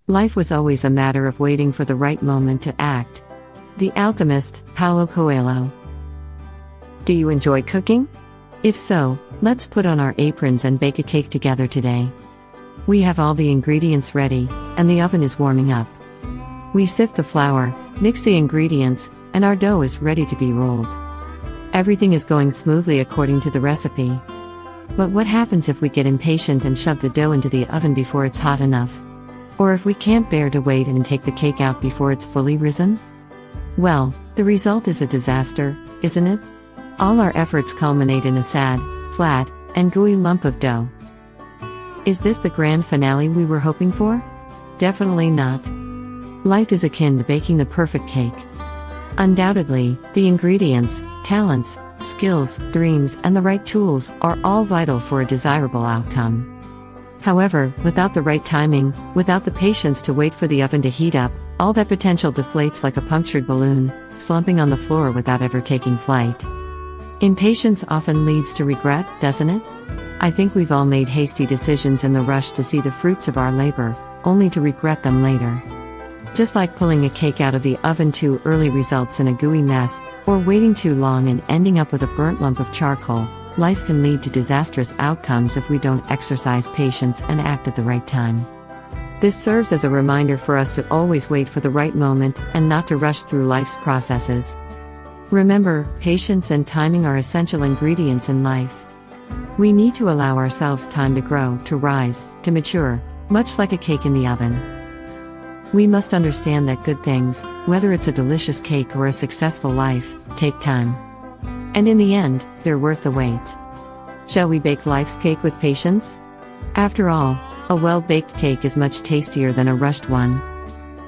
Life was always a matter of waiting for the right moment to act. The Alchemist, Paulo Coelho. Do you enjoy cooking? If so, let's put on our aprons and bake a cake together today. We have all the ingredients ready, and the oven is warming up. We sift the flour, mix the ingredients, and our dough is ready to be rolled. Everything is going smoothly according to the recipe. But what happens if we get impatient and shove the dough into the oven before it's hot enough? Or if we can't bear to wait and take the cake out before it's fully risen? Well, the result is a disaster, isn't it? All our efforts culminate in a sad, flat, and gooey lump of dough. Is this the grand finale we were hoping for? Definitely not. Life is akin to baking the perfect cake. Undoubtedly, the ingredients, talents, skills, dreams, and the right tools are all vital for a desirable outcome. However, without the right timing, without the patience to wait for the oven to heat up, all that potential deflates like a punctured balloon, slumping on the floor without ever taking flight. Impatience often leads to regret, doesn't it? I think we've all made hasty decisions in the rush to see the fruits of our labor, only to regret them later. Just like pulling a cake out of the oven too early results in a gooey mess, or waiting too long and ending up with a burnt lump of charcoal, life can lead to disastrous outcomes if we don't exercise patience and act at the right time. This serves as a reminder for us to always wait for the right moment and not to rush through life's processes. Remember, patience and timing are essential ingredients in life. We need to allow ourselves time to grow, to rise, to mature, much like a cake in the oven. We must understand that good things, whether it's a delicious cake or a successful life, take time. And in the end, they're worth the wait. Shall we bake life's cake with patience? After all, a well-baked cake is much tastier than a rushed one.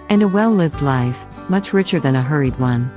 And a well-lived life, much richer than a hurried one.